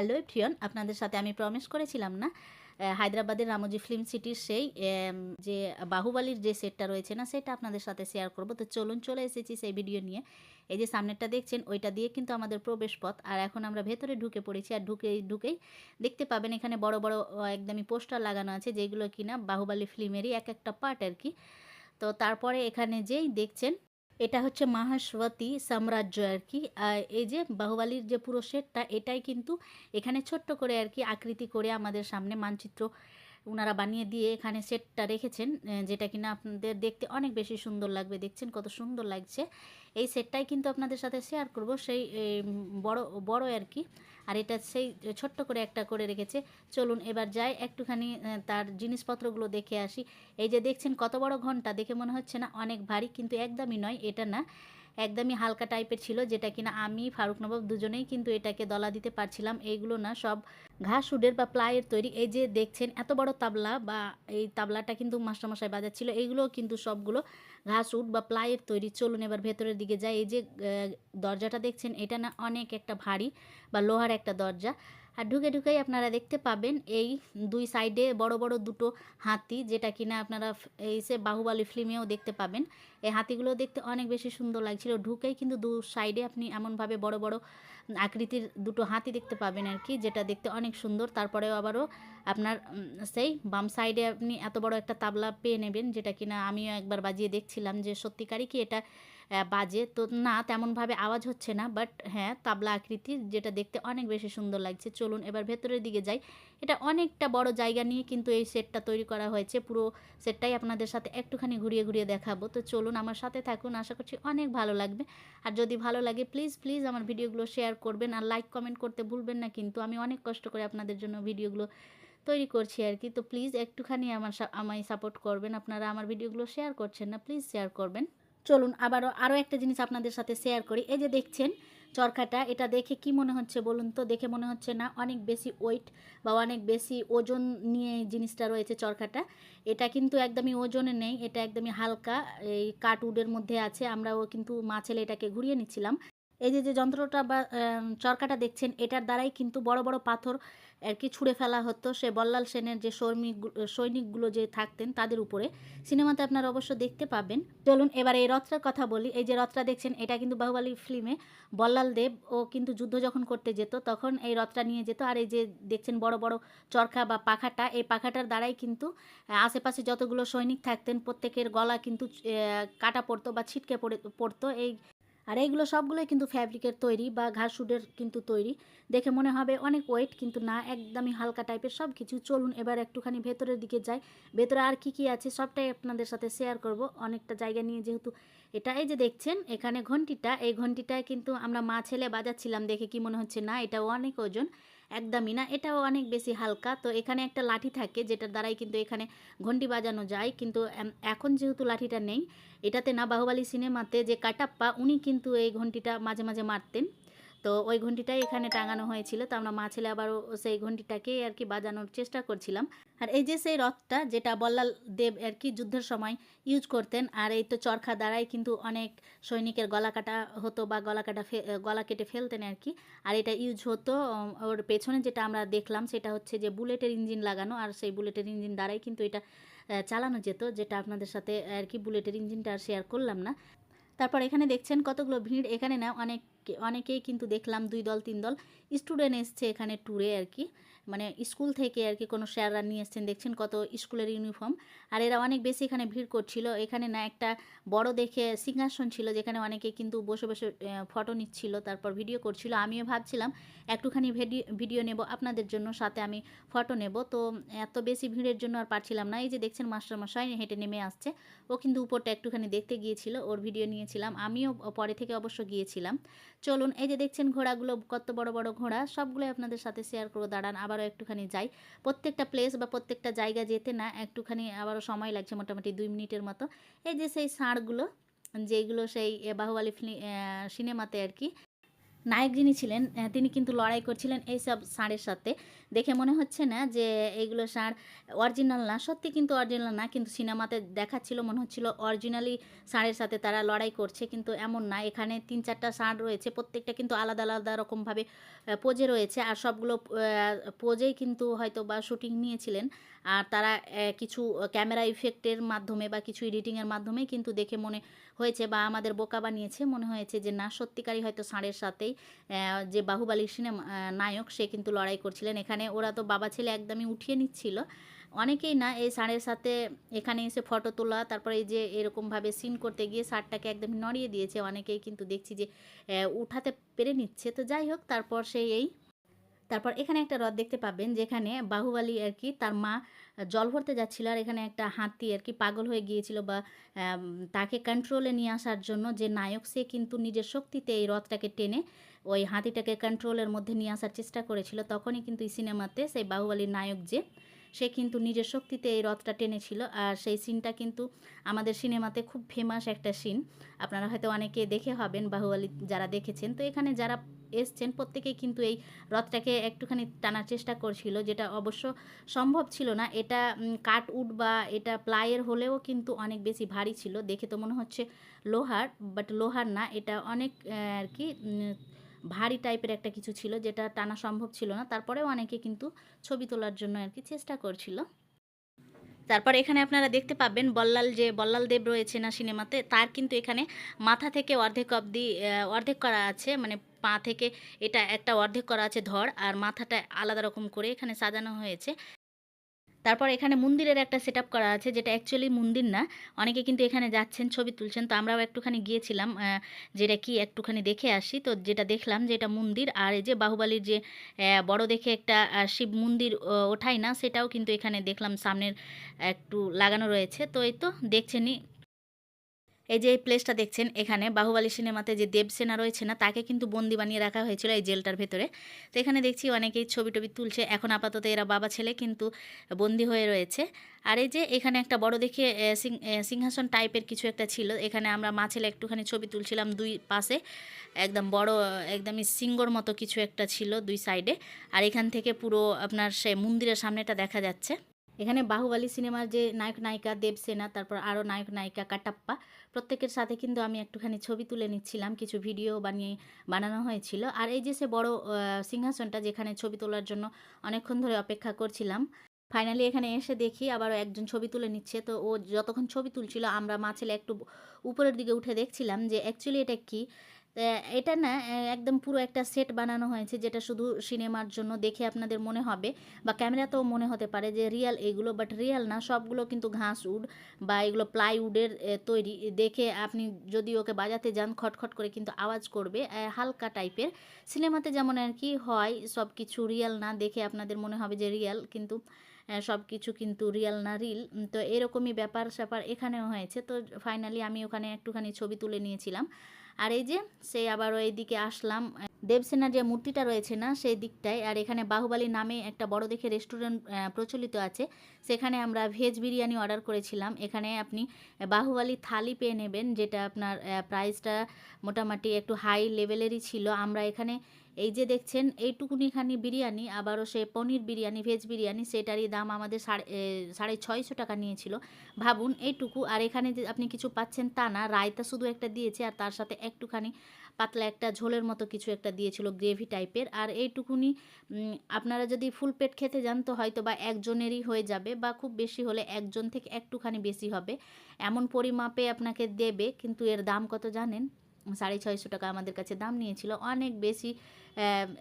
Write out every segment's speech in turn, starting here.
Hello everyone, আপনাদের সাথে আমি প্রমিস করেছিলাম না হায়দ্রাবাদের রামোজি ফিল্ম সিটির সেই যে বাহুবলীর যে সেটটা রয়েছে না, সেটা আপনাদের সাথে শেয়ার করব। তো চলুন, চলে এসেছি সেই ভিডিও নিয়ে। এই যে সামনেরটা দেখছেন, ওইটা দিয়ে কিন্তু আমাদের প্রবেশ পথ। আর এখন আমরা ভেতরে ঢুকে পড়েছি। আর ঢুকেই দেখতে পাবেন এখানে বড় বড় একদমই পোস্টার লাগানো আছে, যেগুলো কিনা বাহুবলী ফিল্মেরই এক একটা পার্ট আর কি। তো তারপরে এখানে যেই দেখছেন, এটা হচ্ছে মাহেশ্বতী সাম্রাজ্য আর কি। এই যে বাহুবলীর যে পুরো সেটটা, এটাই কিন্তু এখানে ছোট্ট করে আর কি আকৃতি করে আমাদের সামনে মানচিত্র উনারা বানিয়ে দিয়ে এখানে সেটটা রেখেছেন, যেটা কিনা আপনাদের দেখতে অনেক বেশি সুন্দর লাগবে। দেখছেন কত সুন্দর লাগছে। এই সেটটাই কিন্তু আপনাদের সাথে শেয়ার করব, সেই বড় বড় আর কি। আর এটা সেই ছোট্ট করে একটা করে রেখেছে। চলুন এবার যাই একটুখানি তার জিনিসপত্রগুলো দেখে আসি। এই যে দেখছেন কত বড় ঘন্টা, দেখে মনে হচ্ছে না অনেক ভারী, কিন্তু একদমই নয়, এটা না, একদমই হালকা টাইপের ছিল, যেটা কিনা আমি ফারুক নবাব দুজনেই কিন্তু এটাকে দলা দিতে পারছিলাম। এইগুলো না সব ঘাস উডের বা প্লাইয়ের তৈরি। এই যে দেখছেন এত বড় তাবলা, বা এই তাবলাটা কিন্তু মাস্টারমশাই বাজাচ্ছিল, এইগুলো কিন্তু সবগুলো ঘাস উড বা প্লাইয়ের তৈরি। চলুন এবার ভেতরের দিকে যাই। এই যে দরজাটা দেখছেন, এটা না অনেক একটা ভারী বা লোহার একটা দরজা। আর ঢুকেই আপনারা দেখতে পাবেন এই দুই সাইডে বড় বড় দুটো হাতি, যেটা কিনা আপনারা এই সে বাহুবলী ফিল্মেও দেখতে পাবেন। এই হাতিগুলো দেখতে অনেক বেশি সুন্দর লাগছিল। ঢুকেই কিন্তু দু সাইডে আপনি এমনভাবে বড় বড় আকৃতির দুটো হাতি দেখতে পাবেন আর কি, যেটা দেখতে অনেক সুন্দর। তারপরেও আবারও আপনার সেই বাম সাইডে আপনি এত বড় একটা তাবলা পেয়ে নেবেন, যেটা কিনা আমিও একবার বাজিয়ে দেখছিলাম যে সত্যিকারই কি এটা বাজে। তো না, তেমনভাবে আওয়াজ হচ্ছে না, বাট হ্যাঁ তাবলা আকৃতির, যেটা দেখতে অনেক বেশি সুন্দর লাগছে। চলুন এবার ভেতরের দিকে যাই। এটা অনেকটা বড় জায়গা নিয়ে কিন্তু এই সেটটা তৈরি করা হয়েছে। পুরো সেটটাই আপনাদের সাথে একটুখানি ঘুরিয়ে দেখাবো। তো চলুন আমার সাথে থাকুন, আশা করছি অনেক ভালো লাগবে। আর যদি ভালো লাগে প্লিজ আমার ভিডিওগুলো শেয়ার করবেন, আর লাইক কমেন্ট করতে ভুলবেন না কিন্তু। আমি অনেক কষ্ট করে আপনাদের জন্য ভিডিওগুলো তৈরি করছি আর কি। তো প্লিজ একটুখানি আমায় সাপোর্ট করবেন। আপনারা আমার ভিডিওগুলো শেয়ার করছেন না, প্লিজ শেয়ার করবেন। চলুন আরও একটা জিনিস আপনাদের সাথে শেয়ার করি। এই যে দেখছেন চরখাটা, এটা দেখে কি মনে হচ্ছে বলুন তো? দেখে মনে হচ্ছে না অনেক বেশি ওয়েট বা অনেক বেশি ওজন নিয়ে জিনিসটা রয়েছে চরখাটা? এটা কিন্তু একদমই ওজনে নেই, এটা একদমই হালকা, এই কাঠউডের মধ্যে আছে। আমরাও কিন্তু মা ছেলে এটাকে ঘুরিয়ে নিচ্ছিলাম। এই যে যন্ত্রটা বা চরকাটা দেখছেন, এটার দ্বারাই কিন্তু বড় বড় পাথর আর কি ছুঁড়ে ফেলা হতো সে বল্লাল সেনের যে সৈনিকগুলো যে থাকতেন তাদের উপরে। সিনেমাতে আপনারা অবশ্য দেখতে পাবেন। চলুন এবার এই রথটার কথা বলি। এই যে রথটা দেখছেন, এটা কিন্তু বাহুবলী ফিল্মে বল্লাল দেব ও কিন্তু যুদ্ধ যখন করতে যেত, তখন এই রথটা নিয়ে যেত। আর এই যে দেখছেন বড় বড় চরখা বা পাখাটা, এই পাখাটার দ্বারাই কিন্তু আশেপাশে যতগুলো সৈনিক থাকতেন প্রত্যেকের গলা কিন্তু কাটা পড়তো বা ছিটকে পড়তো। আর এইগুলো সবগুলোই কিন্তু ফ্যাব্রিকের তৈরি বা ঘাসউডের কিন্তু তৈরি। দেখে মনে হবে অনেক ওয়েট, কিন্তু না, একদমই হালকা টাইপের সব কিছু। চলুন এবার একটুখানি ভেতরের দিকে যাই। ভেতরে আর কি আছে সবটাই আপনাদের সাথে শেয়ার করব, অনেকটা জায়গা নিয়ে যেহেতু এটা। এই যে দেখছেন এখানে ঘন্টিটা, এই ঘন্টিটায় কিন্তু আমরা মা ছেলে বাজাচ্ছিলাম। দেখে কি মনে হচ্ছে না এটাও অনেক ওজন? একদমই না, এটাও অনেক বেশি হালকা। তো এখানে একটা লাঠি থাকে, যেটার দ্বারাই কিন্তু এখানে ঘন্টি বাজানো যায়, কিন্তু এখন যেহেতু লাঠিটা নেই, এটাতে না বাহুবলী সিনেমাতে যে কাটাপ্পা, উনি কিন্তু এই ঘন্টিটা মাঝে মাঝে মারতেন। তো ওই ঘন্টিটাই এখানে টাঙানো হয়েছিল। তো আমরা মা ছেলে আবারও সেই ঘন্টিটাকেই আর কি বাজানোর চেষ্টা করছিলাম। আর এই যে সেই রথটা, যেটা বল্লাল দেব আর কি যুদ্ধের সময় ইউজ করতেন। আর এই তো চরখা দ্বারাই কিন্তু অনেক সৈনিকের গলা কাটা হতো বা গলা কেটে ফেলতেন আর কি। আর এটা ইউজ হতো ওর পেছনে, যেটা আমরা দেখলাম সেটা হচ্ছে যে বুলেটের ইঞ্জিন লাগানো। আর সেই বুলেটের ইঞ্জিন দ্বারাই কিন্তু এটা চালানো যেত, যেটা আপনাদের সাথে আর কি বুলেটের ইঞ্জিনটা আর শেয়ার করলাম না। তারপর এখানে দেখছেন কতগুলো ভিড়। এখানে না অনেকেই কিন্তু দেখলাম 2 দল 3 দল স্টুডেন্ট এসছে এখানে ট্যুরে আর কি, মানে স্কুল থেকে আর কি কোনো স্যাররা নিয়ে এসছেন। দেখছেন কত স্কুলের ইউনিফর্ম। আর এরা অনেক বেশি এখানে ভিড় করছিল। এখানে না একটা বড় দেখে সিংহাসন ছিল, যেখানে অনেকে কিন্তু বসে বসে ফটো নিচ্ছিল, তারপর ভিডিও করছিল। আমিও ভাবছিলাম একটুখানি ভিডিও নেব আপনাদের জন্য, সাথে আমি ফটো নেব। তো এত বেশি ভিড়ের জন্য আর পারছিলাম না। এই যে দেখছেন মাস্টারমশাই হেঁটে নেমে আসছে, ও কিন্তু উপরটা একটুখানি দেখতে গিয়েছিল, ওর ভিডিও নিয়েছিলাম। আমিও পরে থেকে অবশ্য গিয়েছিলাম। চলুন এই যে দেখছেন ঘোড়াগুলো, কত বড় বড় ঘোড়া, সবগুলো আপনাদের সাথে শেয়ার করবো। দাঁড়ান আবারও একটুখানি যাই। প্রত্যেকটা প্লেস বা প্রত্যেকটা জায়গা যেতে না একটুখানি আবারও সময় লাগছে, মোটামুটি 2 মিনিটের মতো। এই যে সেই ষাঁড়গুলো, যেগুলো সেই বাহুবলী সিনেমাতে আর কি নায়ক যিনি ছিলেন তিনি কিন্তু লড়াই করছিলেন এইসব ষাঁড়ের সাথে। দেখে মনে হচ্ছে না যে এইগুলো ষাঁড় অরিজিনাল না। সত্যি কিন্তু অরিজিনাল না। কিন্তু সিনেমাতে দেখাচ্ছিল মনে হচ্ছিল অরিজিনালি ষাঁড়ের সাথে তারা লড়াই করছে। কিন্তু এমন না। এখানে ৩-৪ টা ষাঁড় রয়েছে। প্রত্যেকটা কিন্তু আলাদা, আলাদা রকমভাবে পোজে রয়েছে। আর সবগুলো পোজেই কিন্তু হয়তোবা শুটিং নিয়েছিলেন। আর তারা কিছু ক্যামেরা ইফেক্টের মাধ্যমে বা কিছু এডিটিংয়ের মাধ্যমেই কিন্তু দেখে মনে হয়েছে বা আমাদের বোকা বানিয়েছে। মনে হয়েছে যে না, সত্যিকারই হয়তো ষাঁড়ের সাথেই যে বাহুবালীর সিনেমা নায়ক সে কিন্তু লড়াই করছিলেন। এখানে ওরা তো বাবা ছেলে একদমই উঠিয়ে নিচ্ছিল। অনেকেই না এই ষাঁড়ের সাথে এখানে এসে ফটো তোলা, তারপরে এই যে এরকমভাবে সিন করতে গিয়ে ষাঁড়টাকে একদমই নড়িয়ে দিয়েছে। অনেকেই কিন্তু দেখছি যে উঠাতে পেরে নিচ্ছে। তো যাই হোক, তারপর তারপর এখানে একটা হ্রদ দেখতে পাবেন যেখানে বাহুবালী আর কি তার মা জল ভরতে যাচ্ছিল। আর এখানে একটা হাতি আর কি পাগল হয়ে গিয়েছিল বা তাকে কন্ট্রোলে নিয়ে আসার জন্য যে নায়ক সে কিন্তু নিজের শক্তিতে এই হ্রদটাকে টেনে ওই হাতিটাকে কন্ট্রোলের মধ্যে নিয়ে আসার চেষ্টা করেছিল। তখনই কিন্তু এই সিনেমাতে সেই বাহুবালীর নায়ক যে সে কিন্তু নিজের শক্তিতে এই রথটা টেনেছিল। আর সেই সিনটা কিন্তু আমাদের সিনেমাতে খুব ফেমাস একটা সিন। আপনারা হয়তো অনেকে দেখে হবেন বাহুবলী যারা দেখেছেন। তো এখানে যারা এসছেন প্রত্যেকেই কিন্তু এই রথটাকে একটুখানি টানার চেষ্টা করছিল, যেটা অবশ্য সম্ভব ছিল না। এটা কাঠ উড বা এটা প্লাইয়ের হলেও কিন্তু অনেক বেশি ভারী ছিল। দেখে তো মনে হচ্ছে লোহার, বাট লোহার না, এটা অনেক আর কি ভারী টাইপের একটা কিছু ছিল, যেটা টানা সম্ভব ছিল না। তারপরেও অনেকে কিন্তু ছবি তোলার জন্য আর কি চেষ্টা করছিল। তারপর এখানে আপনারা দেখতে পাবেন বল্লাল দেব রয়েছে না সিনেমাতে, তার কিন্তু এখানে মাথা থেকে অর্ধেক অবধি অর্ধেক করা আছে, মানে পা থেকে এটা একটা অর্ধেক করা আছে ধর, আর মাথাটা আলাদা রকম করে এখানে সাজানো হয়েছে। তারপর এখানে মন্দিরের একটা সেটআপ করা আছে, যেটা অ্যাকচুয়ালি মন্দির না। অনেকে কিন্তু এখানে যাচ্ছেন, ছবি তুলছেন। তো আমরাও একটুখানি গিয়েছিলাম যেটা কি একটুখানি দেখে আসি। তো যেটা দেখলাম যে এটা মন্দির, আর এই যে বাহুবলীর যে বড় দেখে একটা শিব মন্দির ওঠাই না, সেটাও কিন্তু এখানে দেখলাম সামনের একটু লাগানো রয়েছে। তো এই তো দেখছেনই, এই যে এই প্লেসটা দেখছেন, এখানে বাহুবলী সিনেমাতে যে দেবসেনা রয়েছে না, তাকে কিন্তু বন্দি বানিয়ে রাখা হয়েছিল এই জেলটার ভেতরে। তো এখানে দেখছি অনেকেই ছবি টবি তুলছে। এখন আপাতত এরা বাবা ছেলে কিন্তু বন্দি হয়ে রয়েছে। আর এই যে এখানে একটা বড় দেখে সিংহাসন টাইপের কিছু একটা ছিল। এখানে আমরা মা ছেলে একটুখানি ছবি তুলছিলাম। দুই পাশে একদম বড় একদমই সিংহর মতো কিছু একটা ছিল দুই সাইডে। আর এখান থেকে পুরো আপনার সে মন্দিরের সামনেটা দেখা যাচ্ছে। এখানে বাহুবলী সিনেমার যে নায়ক নায়িকা দেবসেনা, তারপর আরও নায়ক নায়িকা কাটাপ্পা, প্রত্যেকের সাথে কিন্তু আমি একটুখানি ছবি তুলে নিচ্ছিলাম। কিছু ভিডিও বানানো হয়েছিল। আর এই যে সে বড় সিংহাসনটা, যেখানে ছবি তোলার জন্য অনেকক্ষণ ধরে অপেক্ষা করছিলাম, ফাইনালি এখানে এসে দেখি আবারও একজন ছবি তুলে নিচ্ছে। তো ও যতক্ষণ ছবি তুলছিল আমরা মা ছেলে একটু উপরের দিকে উঠে দেখছিলাম যে অ্যাকচুয়ালি এটা কি। এটা না একদম পুরো একটা সেট বানানো হয়েছে, যেটা শুধু সিনেমার জন্য। দেখে আপনাদের মনে হবে বা ক্যামেরাতেও মনে হতে পারে যে রিয়েল এগুলো, বাট রিয়েল না। সবগুলো কিন্তু ঘাস উড বা এগুলো প্লাইউডের তৈরি। দেখে আপনি যদি ওকে বাজাতে যান খটখট করে কিন্তু আওয়াজ করবে, হালকা টাইপের। সিনেমাতে যেমন আর কি হয় সব কিছু রিয়েল না, দেখে আপনাদের মনে হবে যে রিয়েল, কিন্তু সব কিছু কিন্তু রিয়েল না, রিল। তো এরকমই ব্যাপার স্যাপার এখানেও হয়েছে। তো ফাইনালি আমি ওখানে একটুখানি ছবি তুলে নিয়েছিলাম। আর এই যে সে আবারও এইদিকে আসলাম, দেবসেনার যে মূর্তিটা রয়েছে না সেই দিকটায়। আর এখানে বাহুবলী নামে একটা বড় দেখে রেস্টুরেন্ট প্রচলিত আছে, সেখানে আমরা ভেজ বিরিয়ানি অর্ডার করেছিলাম। এখানে আপনি বাহুবলী থালি পেয়ে নেবেন, যেটা আপনার প্রাইসটা মোটামুটি একটু হাই লেভেলেরই ছিল। আমরা এখানে এই যে দেখছেন এইটুকুনিখানি বিরিয়ানি, আবারও সে পনির বিরিয়ানি, ভেজ বিরিয়ানি, সেটারই দাম আমাদের 650 টাকা নিয়েছিল। ভাবুন এইটুকু। আর এখানে যে আপনি কিছু পাচ্ছেন তা না, রায়তা শুধু একটা দিয়েছে, আর তার সাথে একটুখানি পাতলা একটা ঝোলের মতো কিছু একটা দিয়েছিল, গ্রেভি টাইপের। আর এইটুকুনি আপনারা যদি ফুল পেট খেতে যান তো হয়তো বা একজনেরই হয়ে যাবে, বা খুব বেশি হলে একজন থেকে একটুখানি বেশি হবে, এমন পরিমাপে আপনাকে দেবে। কিন্তু এর দাম কত জানেন? 650 টাকা আমাদের কাছে দাম নিয়েছিল, অনেক বেশি।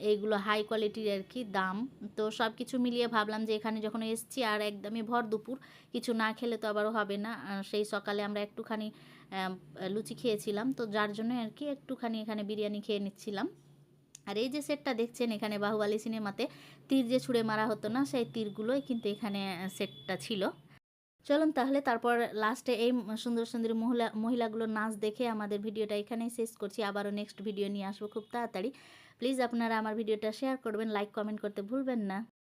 এইগুলো হাই কোয়ালিটির আর কি দাম। তো সব কিছু মিলিয়ে ভাবলাম যে এখানে যখন এসছি আর একদমই ভর দুপুর, কিছু না খেলে তো আবারও হবে না। সেই সকালে আমরা একটুখানি লুচি খেয়েছিলাম, তো যার জন্য আর কি একটুখানি এখানে বিরিয়ানি খেয়ে নিচ্ছিলাম। আর এই যে সেটটা দেখছেন, এখানে বাহুবলী সিনেমাতে তীর যে ছুঁড়ে মারা হতো না, সেই তীরগুলোই কিন্তু এখানে সেটটা ছিল। চলুন তাহলে তারপর লাস্টে এই সুন্দর সুন্দর মহিলাগুলোর নাচ দেখে আমাদের ভিডিওটা এখানেই শেষ করছি। আবারও নেক্সট ভিডিও নিয়ে আসবো খুব তাড়াতাড়ি। প্লিজ আপনারা আমার ভিডিওটা শেয়ার করবেন, লাইক কমেন্ট করতে ভুলবেন না।